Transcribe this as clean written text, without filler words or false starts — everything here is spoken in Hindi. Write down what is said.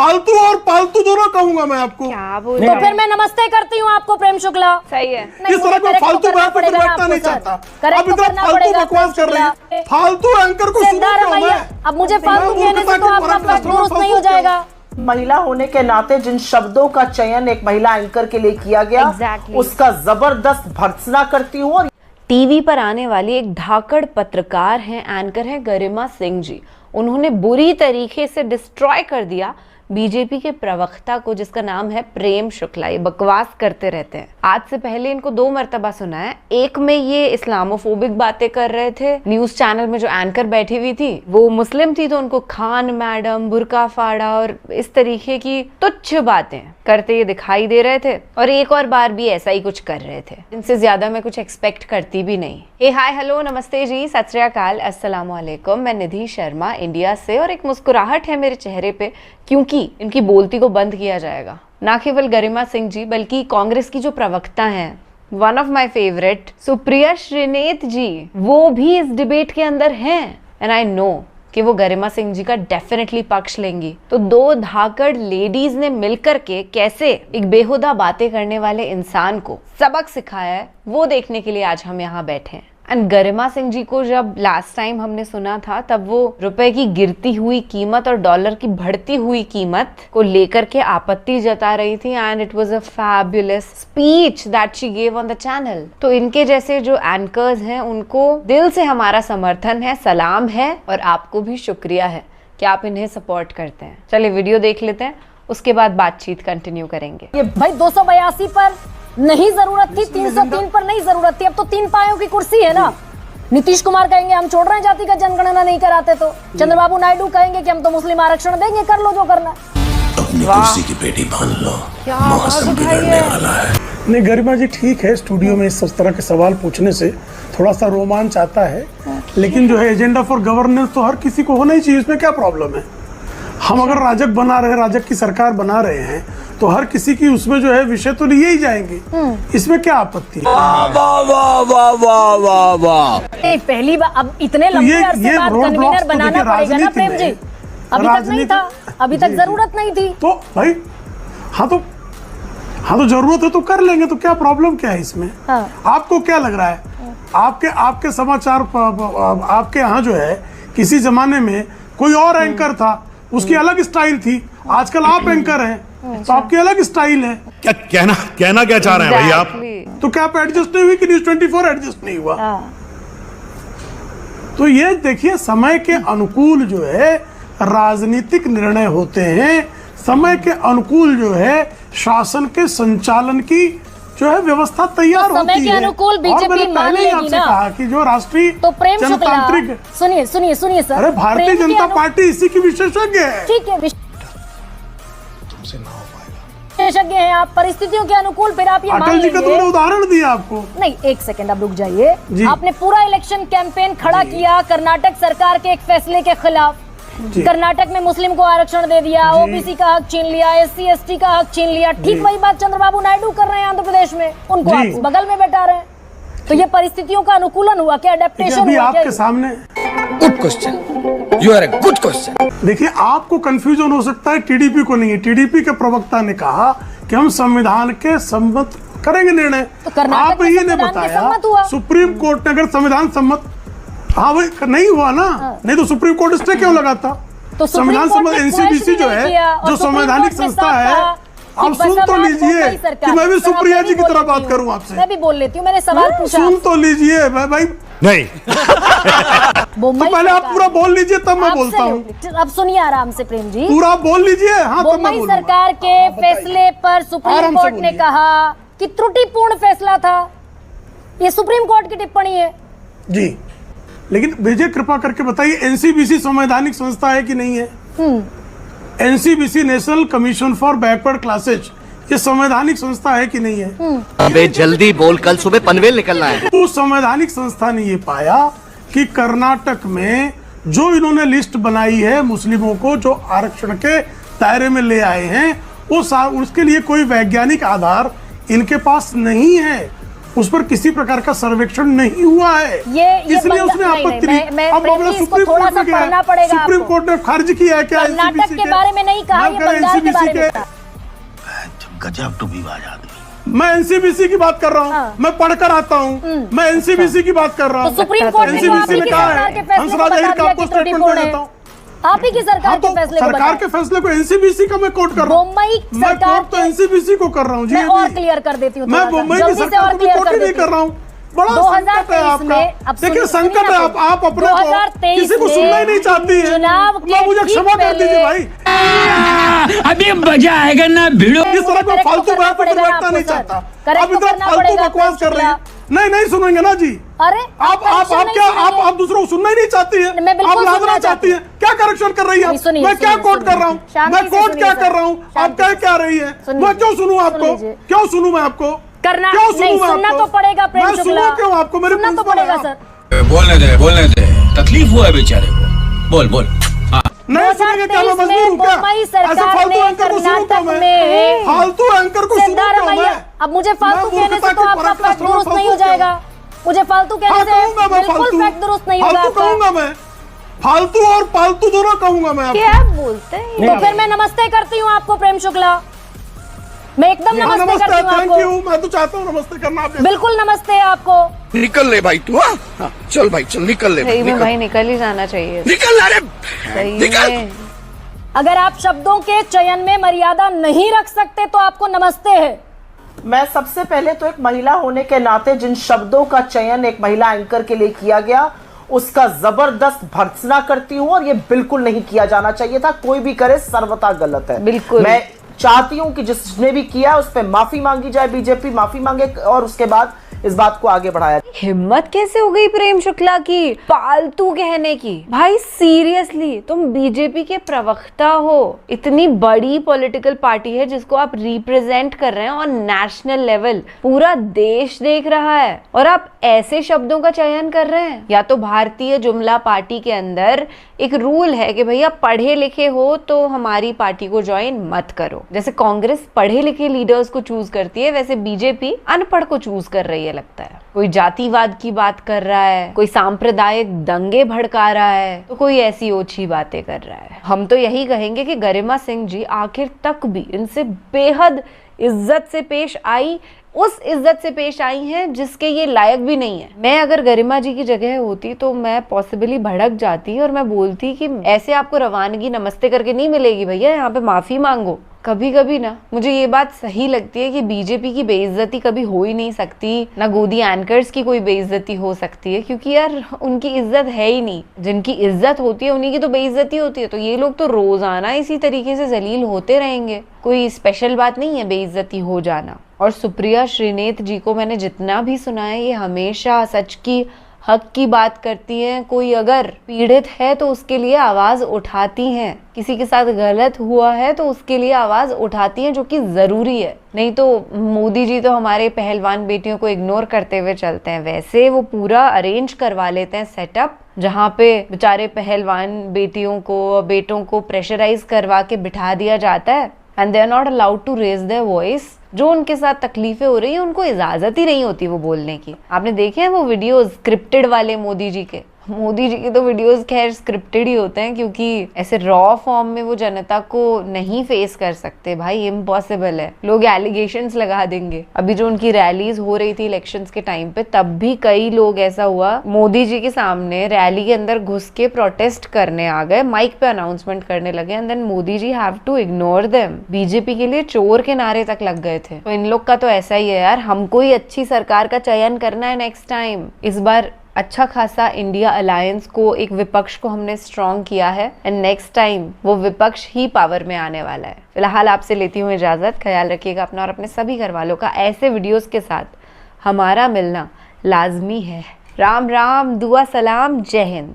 फालतू और पालतू दोनों कहूंगा मैं आपको। क्या बोल तो फिर मैं नमस्ते करती हूँ आपको प्रेम शुक्ला। सही है। इस तरह को फालतू बात पर बैठना नहीं चाहता। आप इतना फालतू बकवास कर रही हैं, फालतू एंकर को सुनूं क्या मैं? अब मुझे फालतू कहने से तो आपका फैक्ट दुरुस्त नहीं हो जाएगा। महिला होने के नाते जिन शब्दों का चयन एक महिला एंकर के लिए किया गया, उसका जबरदस्त भर्त्सना करती हूँ। और टीवी पर आने वाली एक धाकड़ पत्रकार हैं, एंकर हैं गरिमा सिंह जी। उन्होंने बुरी तरीके से डिस्ट्रॉय कर दिया बीजेपी के प्रवक्ता को, जिसका नाम है प्रेम शुक्ला। ये बकवास करते रहते हैं। आज से पहले इनको 2 मर्तबा सुना है। एक में ये इस्लामोफोबिक बातें कर रहे थे। न्यूज चैनल में जो एंकर बैठी हुई थी वो मुस्लिम थी, तो उनको खान मैडम, बुर्का फाड़ा और इस तरीके की तुच्छ बातें करते ये दिखाई दे रहे थे। और एक और बार भी ऐसा ही कुछ कर रहे थे। इनसे ज्यादा मैं कुछ एक्सपेक्ट करती भी नहीं। हे हाय हेलो नमस्ते जी, सत श्री अकाल, अस्सलाम वालेकुम। मैं निधि शर्मा इंडिया से, और एक मुस्कुराहट है मेरे चेहरे पे क्योंकि इनकी बोलती को बंद किया जाएगा। ना केवल गरिमा सिंह जी बल्कि कांग्रेस की जो प्रवक्ता हैं, one of my favourite Supriya Shrinate ji, वो भी इस डिबेट के अंदर हैं। एंड आई नो कि वो गरिमा सिंह जी का डेफिनेटली पक्ष लेंगी। तो 2 धाकड़ लेडीज ने मिलकर के कैसे एक बेहुदा बातें करने वाले इंसान को सबक सिखाया है, वो देखने के लिए आज हम यहाँ बैठे हैं। एंड गरिमा सिंह जी को जब लास्ट टाइम हमने सुना था, तब वो रुपए की गिरती हुई कीमत और डॉलर की बढ़ती हुई कीमत को लेकर के आपत्ति जता रही थी। And it was a fabulous speech that she gave on the channel. तो इनके जैसे जो एंकर्स हैं, उनको दिल से हमारा समर्थन है, सलाम है, और आपको भी शुक्रिया है कि आप इन्हें सपोर्ट करते हैं। चलिए वीडियो देख लेते हैं, उसके बाद बातचीत कंटिन्यू करेंगे। ये भाई 282 पर नहीं जरूरत थी, 303 पर नहीं जरूरत थी। अब तो 3 पायों की कुर्सी है ना। नीतीश कुमार कहेंगे हम छोड़ रहे हैं जाति का जनगणना नहीं कराते, तो चंद्रबाबू नायडू कहेंगे कि हम तो मुस्लिम आरक्षण देंगे, कर लो जो करना। अपनी कुर्सी की पेटी बांध लो, मौसम बिगड़ने वाला है। नहीं गरिमा जी, ठीक है, स्टूडियो में इस तरह के सवाल पूछने से थोड़ा सा रोमांच आता है, लेकिन जो है एजेंडा फॉर गवर्नेंस तो हर किसी को होना ही चाहिए। इसमें क्या प्रॉब्लम है? हम अगर राजग बना रहे हैं, राजग की सरकार बना रहे हैं, तो हर किसी की उसमें जो है विषय तो लिए ही जाएंगे। इसमें क्या आपत्ति है? पहली बार अब इतने लंबे अरसे बाद कन्वीनर बनाना पड़ेगा ना प्रेम जी। अभी तक नहीं था, अभी तक जरूरत नहीं थी। तो भाई हाँ तो जरूरत है तो कर लेंगे, तो क्या प्रॉब्लम क्या है इसमें? आपको क्या लग रहा है? आपके समाचार आपके यहाँ जो है किसी जमाने में कोई और एंकर था, उसकी अलग स्टाइल थी। आजकल आप एंकर हैं, तो आपकी अलग स्टाइल है। क्या कहना क्या चाह रहे हैं भाई आप? तो क्या आप एडजस्ट नहीं हुई कि न्यूज़ 24 एडजस्ट नहीं हुआ? तो ये देखिए, समय के अनुकूल जो है राजनीतिक निर्णय होते हैं, समय के अनुकूल जो है शासन के संचालन की जो है व्यवस्था तैयार होती है। समय के अनुकूल बीजेपी मान लेगी ना। कहा कि जो राष्ट्रीय तो प्रेम शुक्ला, सुनिए सर, अरे भारतीय जनता पार्टी इसी की विशेषज्ञ है। ठीक है, विशेषज्ञ हैं आप, परिस्थितियों के अनुकूल फिर आप ये मान अटल जी का तुमने उदाहरण दिया आपको। नहीं, एक सेकंड आप रुक जाइए। आपने पूरा इलेक्शन कैंपेन खड़ा किया कर्नाटक सरकार के एक फैसले के खिलाफ। कर्नाटक में मुस्लिम को आरक्षण दे दिया, ओबीसी का हक छीन लिया, SC ST का हक छीन लिया। ठीक वही बात चंद्रबाबू नायडू कर रहे हैं आंध्र प्रदेश में, उनको आप बगल में बैठा रहे हैं। तो ये परिस्थितियों का अनुकूलन हुआ क्या? अडेप्टेशन हुआ क्या? आपके सामने good question, you are a good question. देखिए, आपको कंफ्यूजन हो सकता है, टीडीपी को नहीं है। टीडीपी के प्रवक्ता ने कहा कि हम संविधान के सम्मत करेंगे निर्णय। तो आप ये ने बताया सुप्रीम कोर्ट ने अगर संविधान सम्मत, हाँ भाई नहीं हुआ ना, नहीं तो सुप्रीम कोर्ट स्टे क्यों लगाता? तो संविधान सम्मत NCBC जो है, जो संवैधानिक संस्था है, आप सुन तो लीजिए कि मैं भी सुप्रिया जी की तरह बात करूं आपसे। मैं भी बोल लेती हूँ, मैंने सवाल पूछा। सुन तो लीजिए भाई। नहीं तो पहले आप पूरा बोल लीजिए तब मैं बोलता हूँ। अब सुनिए आराम से प्रेम जी, पूरा बोल लीजिए। हाँ, मुंबई सरकार के फैसले पर सुप्रीम कोर्ट ने कहा कि त्रुटिपूर्ण फैसला था। ये सुप्रीम कोर्ट की टिप्पणी है जी। लेकिन विजय कृपा करके बताइए, NCBC संवैधानिक संस्था है कि नहीं है? NCBC national commission for backward classes, ये संवैधानिक संस्था है कि नहीं है? अबे जल्दी बोल, कल सुबह पनवेल निकलना है। तो संवैधानिक संस्था ने ये पाया कि कर्नाटक में जो इन्होंने लिस्ट बनाई है मुस्लिमों को जो आरक्षण के दायरे में ले आए हैं, उसके लिए कोई वैज्ञानिक आधार इनके पास नहीं है। उस पर किसी प्रकार का सर्वेक्षण नहीं हुआ है, इसलिए उसने आपत्ति दी। अब मामला सुप्रीम कोर्ट में गया है, सुप्रीम कोर्ट ने खारिज किया है। क्या कर्नाटक के बारे में नहीं कहा, ये बंगाल के बारे में कहा। गजब टूबीबाज आदमी। मैं एनसीबीसी की बात कर रहा हूँ, मैं पढ़कर आता हूँ, मैं एनसीबीसी की बात कर रहा हूँ। सुप्रीम कोर्ट ने एनसीबीसी ने कहा है, हंसराज अहीर का आपको स्टेटमेंट दे देता हूँ। आप ही की सरकार के फैसले को सरकार के फैसले को एनसीबीसी का मैं कोट कर रहा हूँ। मुंबई मैं सरकार कोट तो एनसीबीसी को कर रहा हूँ। मैं और क्लियर कर देती हूँ, मैं मुंबई की सरकार को कोट ही नहीं कर रहा हूँ। बड़ा संकट है आपका। देखिए संकट है, आप अपने को किसी को सुनना ही नहीं चाहती है। मुझे क्षमा कर दीजिए भाई, अभी मजा आएगा ना भिड़ो। इस तरह को फालतू बात पर बैठना नहीं चाहता। आप इतना फालतू बकवास कर रही है। नहीं सुनेंगे ना जी। अरे आप क्या आप दूसरों को सुनना ही नहीं चाहती है? आप लादना चाहती है? क्या करेक्शन कर रही है? मैं क्या कोट कर रहा हूँ? मैं कोट क्या कर रहा हूँ? आप कह क्या रही है? मैं क्यों सुनूं आपको? क्यों सुनूं मैं आपको? क्यों सुनना तो पड़ेगा प्रेम शुक्ला। मैं सुनूं क्यों आपको? मेरे सुनना तो पड़ेगा सर। बोलने दे, तकलीफ हुआ है बेचारे को। बोल। नहीं सुनेंगे क्या? मैं मजबूर हूँ क्या? ऐसे फालतू एंकर को सुनूं क्या मैं? फालतू एंकर को सुनूं क्या मैं? अब मुझे फालतू कहने से तो आपका फैक्ट दुरुस्त नहीं हो जाएगा। मुझे फालतू कहने से बिल्कुल फैक्ट दुरुस्त नहीं होगा आपका। कहूंगा मैं, फालतू और पालतू दोनों कहूंगा मैं। क्या बोलते हैं? तो फिर मैं नमस्ते करती हूँ आपको प्रेम शुक्ला। मैं एकदम नमस्ते करती हूँ थैंक आपको। यू। मैं तो चाहता हूँ नमस्ते करना। बिल्कुल नमस्ते आपको। निकल ले भाई तू। हाँ, चल भाई चल, निकल ले। सही में भाई निकल ही जाना चाहिए। निकल अरे सही में। अगर आप शब्दों के चयन में मर्यादा नहीं रख सकते तो आपको नमस्ते है। मैं सबसे पहले तो एक महिला होने के नाते जिन शब्दों का चयन एक महिला एंकर के लिए किया गया उसका जबरदस्त भर्त्सना करती हूँ, और ये बिल्कुल नहीं किया जाना चाहिए था। कोई भी करे सर्वथा गलत है। बिल्कुल। मैं चाहती हूँ कि जिसने भी किया उस पर माफी मांगी जाए, बीजेपी माफी मांगे और उसके बाद इस बात को आगे बढ़ाया। हिम्मत कैसे हो गई प्रेम शुक्ला की फालतू कहने की? भाई सीरियसली, तुम बीजेपी के प्रवक्ता हो, इतनी बड़ी पॉलिटिकल पार्टी है जिसको आप रिप्रेजेंट कर रहे हैं ऑन नेशनल लेवल, पूरा देश देख रहा है, और आप ऐसे शब्दों का चयन कर रहे हैं। या तो भारतीय जुमला पार्टी के अंदर एक रूल है कि भैया पढ़े लिखे हो तो हमारी पार्टी को ज्वाइन मत करो। जैसे कांग्रेस पढ़े लिखे लीडर्स को चूज करती है, वैसे बीजेपी अनपढ़ को चूज कर रही है लगता है। कोई जातिवाद की बात कर रहा है, कोई सांप्रदायिक दंगे भड़का रहा है, तो कोई ऐसी ओछी बातें कर रहा है। हम तो यही कहेंगे कि गरिमा सिंह जी आखिर तक भी इनसे बेहद इज्जत से पेश आई, उस इज्जत से पेश आई हैं जिसके ये लायक भी नहीं है। मैं अगर गरिमा जी की जगह होती तो मैं पॉसिबली भड़क जाती और मैं बोलती कि ऐसे आपको रवानगी नमस्ते करके नहीं मिलेगी भैया, यहाँ पे माफी मांगो। कभी कभी ना मुझे ये बात सही लगती है कि बीजेपी की बेइज्जती कभी हो ही नहीं सकती, ना गोदी एंकर्स की कोई बेइज्जती हो सकती है, क्योंकि यार उनकी इज्जत है ही नहीं। जिनकी इज्जत होती है उन्हीं की तो बेइज्जती होती है। तो ये लोग तो रोजाना इसी तरीके से जलील होते रहेंगे, कोई स्पेशल बात नहीं है बेइज्जती हो जाना। और सुप्रिया श्रीनेत जी को मैंने जितना भी सुना है, ये हमेशा सच की हक की बात करती हैं। कोई अगर पीड़ित है तो उसके लिए आवाज उठाती हैं, किसी के साथ गलत हुआ है तो उसके लिए आवाज उठाती हैं, जो कि जरूरी है। नहीं तो मोदी जी तो हमारे पहलवान बेटियों को इग्नोर करते हुए चलते हैं। वैसे वो पूरा अरेंज करवा लेते हैं सेटअप, जहाँ पे बेचारे पहलवान बेटियों को बेटों को प्रेशराइज करवा के बिठा दिया जाता है, and they are not allowed to raise their voice. जो उनके साथ तकलीफें हो रही है उनको इजाजत ही नहीं होती वो बोलने की। आपने देखे हैं वो वीडियोस स्क्रिप्टेड वाले मोदी जी के? मोदी जी के तो वीडियोस खैर स्क्रिप्टेड ही होते हैं, क्योंकि ऐसे रॉ फॉर्म में वो जनता को नहीं फेस कर सकते भाई, इम्पॉसिबल है। लोग एलिगेशंस लगा देंगे। अभी जो उनकी रैलीज हो रही थी इलेक्शंस के टाइम पे, तब भी कई लोग ऐसा हुआ मोदी जी के सामने रैली के अंदर घुस के प्रोटेस्ट करने आ गए, माइक पे अनाउंसमेंट करने लगे, and then Modi ji have to ignore them. BJP के लिए चोर के नारे तक लग गए थे। तो इन लोग का तो ऐसा ही है यार, हमको ही अच्छी सरकार का चयन करना है नेक्स्ट टाइम। इस बार अच्छा खासा इंडिया अलायंस को, एक विपक्ष को हमने स्ट्रॉन्ग किया है, एंड नेक्स्ट टाइम वो विपक्ष ही पावर में आने वाला है। फिलहाल आपसे लेती हूँ इजाजत। ख्याल रखिएगा अपना और अपने सभी घर वालों का। ऐसे वीडियोस के साथ हमारा मिलना लाजमी है। राम राम, दुआ सलाम, जय हिंद।